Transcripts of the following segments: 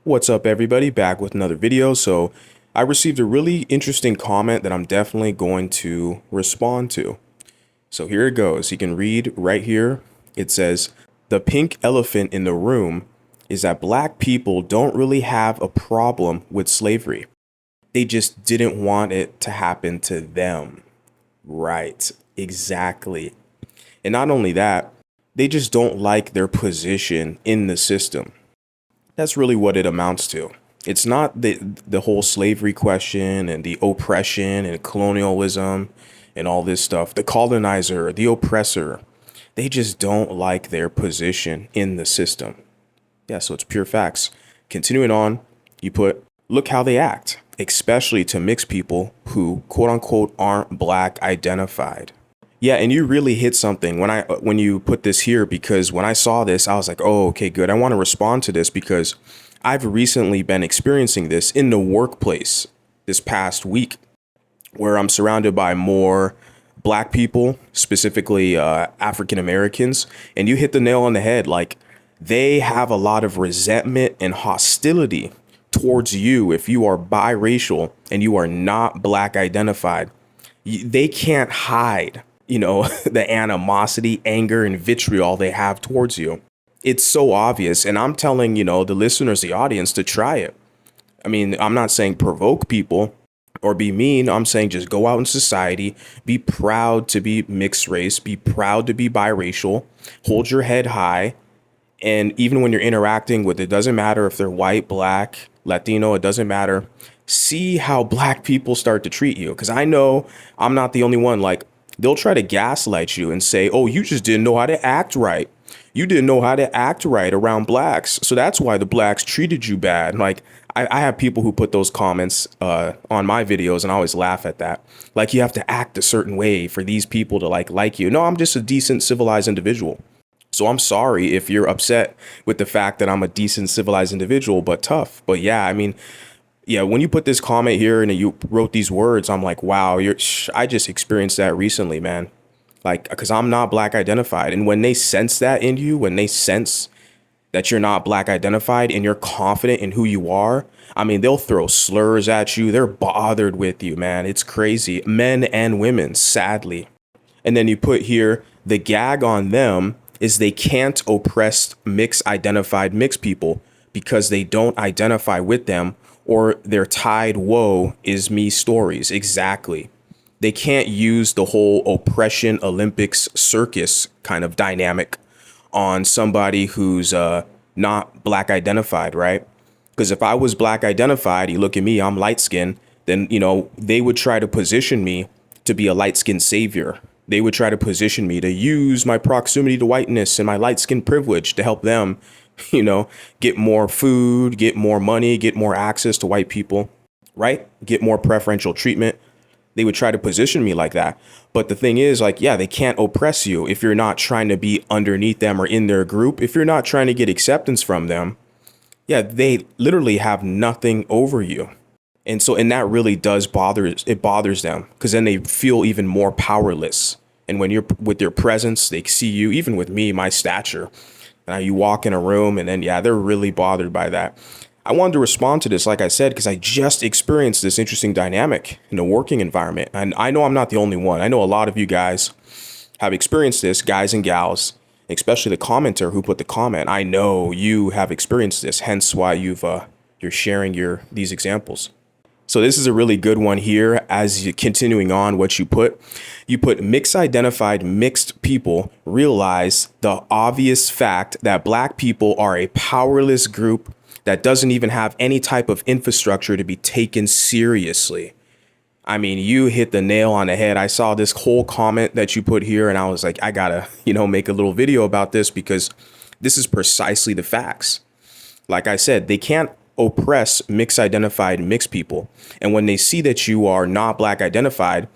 What's up, everybody? Back with another video. So I received a really interesting comment that I'm definitely going to respond to. So here it goes. You can read right here. It says, the pink elephant in the room is that black people don't really have a problem with slavery. They just didn't want it to happen to them. Right, exactly. And not only that, they just don't like their position in the system. That's really what it amounts to. It's not the whole slavery question and the oppression and colonialism and all this stuff. The colonizer, the oppressor, they just don't like their position in the system. Yeah, so it's pure facts. Continuing on, you put, look how they act, especially to mixed people who, quote unquote, aren't black identified. Yeah, and you really hit something when you put this here, because when I saw this, I was like, oh, okay, good. I want to respond to this because I've recently been experiencing this in the workplace this past week, where I'm surrounded by more black people, specifically African Americans, and you hit the nail on the head. Like, they have a lot of resentment and hostility towards you if you are biracial and you are not black identified. They can't hide the animosity, anger, and vitriol they have towards you. It's so obvious. And I'm telling, the listeners, the audience, to try it. I mean, I'm not saying provoke people or be mean. I'm saying just go out in society, be proud to be mixed race, be proud to be biracial, hold your head high. And even when you're interacting with, it doesn't matter if they're white, black, Latino, it doesn't matter. See how black people start to treat you. Because I know I'm not the only one. Like, they'll try to gaslight you and say, oh, you just didn't know how to act right. You didn't know how to act right around blacks. So that's why the blacks treated you bad. Like, I have people who put those comments on my videos, and I always laugh at that. Like, you have to act a certain way for these people to like you. No, I'm just a decent, civilized individual. So I'm sorry if you're upset with the fact that I'm a decent, civilized individual, but tough. But yeah, I mean, yeah, when you put this comment here and you wrote these words, I'm like, wow, I just experienced that recently, man. Like, because I'm not black identified. And when they sense that in you, when they sense that you're not black identified and you're confident in who you are, I mean, they'll throw slurs at you. They're bothered with you, man. It's crazy. Men and women, sadly. And then you put here, the gag on them is they can't oppress identified mixed people because they don't identify with them, or their tied woe is me stories. Exactly. They can't use the whole oppression Olympics circus kind of dynamic on somebody who's not black identified, right? Because if I was black identified, you look at me, I'm light skinned, then, they would try to position me to be a light skinned savior. They would try to position me to use my proximity to whiteness and my light skin privilege to help them, get more food, get more money, get more access to white people, right? Get more preferential treatment. They would try to position me like that. But the thing is, like, yeah, they can't oppress you if you're not trying to be underneath them or in their group. If you're not trying to get acceptance from them, yeah, they literally have nothing over you. And that really does bothers them, because then they feel even more powerless. And when you're with your presence, they see you, even with me, my stature. You walk in a room and then, yeah, they're really bothered by that. I wanted to respond to this, like I said, because I just experienced this interesting dynamic in a working environment. And I know I'm not the only one. I know a lot of you guys have experienced this, guys and gals, especially the commenter who put the comment. I know you have experienced this, hence why you're sharing these examples. So this is a really good one here. As you continuing on what you put mixed identified mixed people realize the obvious fact that black people are a powerless group that doesn't even have any type of infrastructure to be taken seriously. I mean, you hit the nail on the head. I saw this whole comment that you put here and I was like, I gotta, make a little video about this, because this is precisely the facts. Like I said, they can't oppress mixed identified mixed people. And when they see that you are not black identified,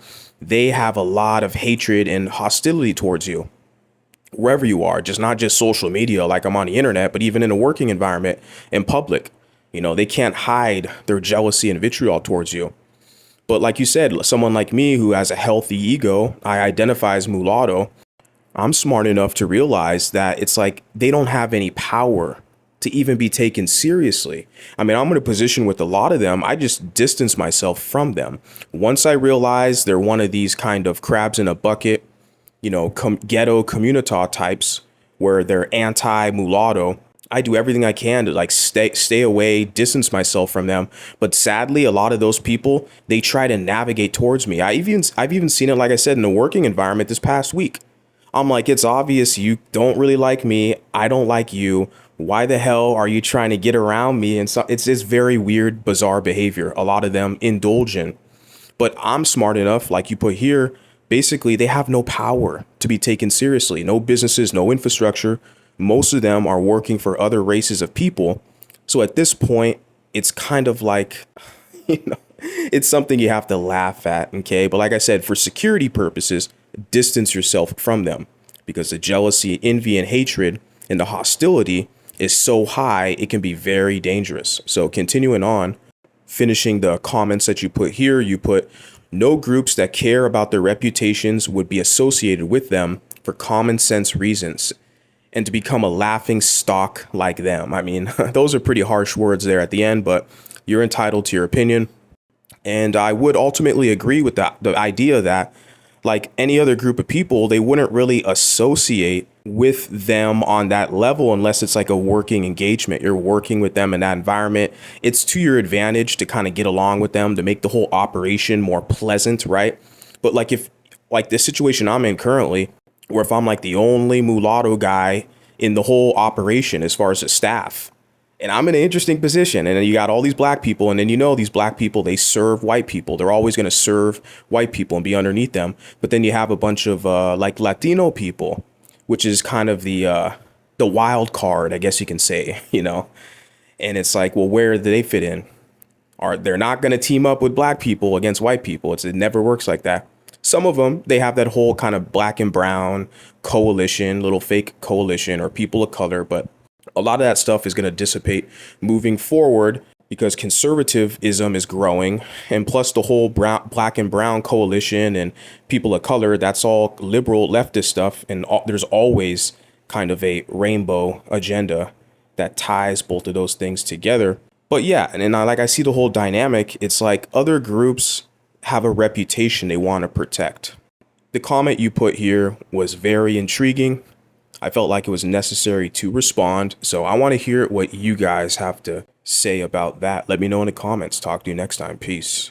they have a lot of hatred and hostility towards you wherever you are, not just social media, like I'm on the internet, but even in a working environment in public. They can't hide their jealousy and vitriol towards you. But like you said, someone like me who has a healthy ego, I identify as mulatto. I'm smart enough to realize that it's like they don't have any power to even be taken seriously. I mean, I'm in a position with a lot of them, I just distance myself from them. Once I realize they're one of these kind of crabs in a bucket, ghetto communita types where they're anti-mulatto, I do everything I can to like stay away, distance myself from them. But sadly, a lot of those people, they try to navigate towards me. I've even seen it, like I said, in the working environment this past week. I'm like, it's obvious you don't really like me. I don't like you. Why the hell are you trying to get around me? And so it's this very weird, bizarre behavior. A lot of them indulge in. But I'm smart enough, like you put here, basically they have no power to be taken seriously. No businesses, no infrastructure. Most of them are working for other races of people. So at this point, it's kind of like, it's something you have to laugh at. Okay. But like I said, for security purposes, distance yourself from them because the jealousy, envy, and hatred and the hostility is so high, it can be very dangerous. So continuing on, finishing the comments that you put here, you put no groups that care about their reputations would be associated with them for common sense reasons and to become a laughing stock like them. I mean, those are pretty harsh words there at the end, but you're entitled to your opinion. And I would ultimately agree with the idea that like any other group of people, they wouldn't really associate with them on that level unless it's like a working engagement. You're working with them in that environment. It's to your advantage to kind of get along with them to make the whole operation more pleasant, right? But like if like this situation I'm in currently, where if I'm like the only mulatto guy in the whole operation as far as the staff, and I'm in an interesting position, and then you got all these black people, and then these black people, they serve white people. They're always going to serve white people and be underneath them. But then you have a bunch of like Latino people, which is kind of the wild card, I guess you can say, And it's like, well, where do they fit in? They're not going to team up with black people against white people. It never works like that. Some of them, they have that whole kind of black and brown coalition, little fake coalition, or people of color, but a lot of that stuff is going to dissipate moving forward because conservatism is growing. And plus the whole black and brown coalition and people of color, that's all liberal leftist stuff. And there's always kind of a rainbow agenda that ties both of those things together. But yeah, and I see the whole dynamic. It's like other groups have a reputation they want to protect. The comment you put here was very intriguing. I felt like it was necessary to respond. So I want to hear what you guys have to say about that. Let me know in the comments. Talk to you next time. Peace.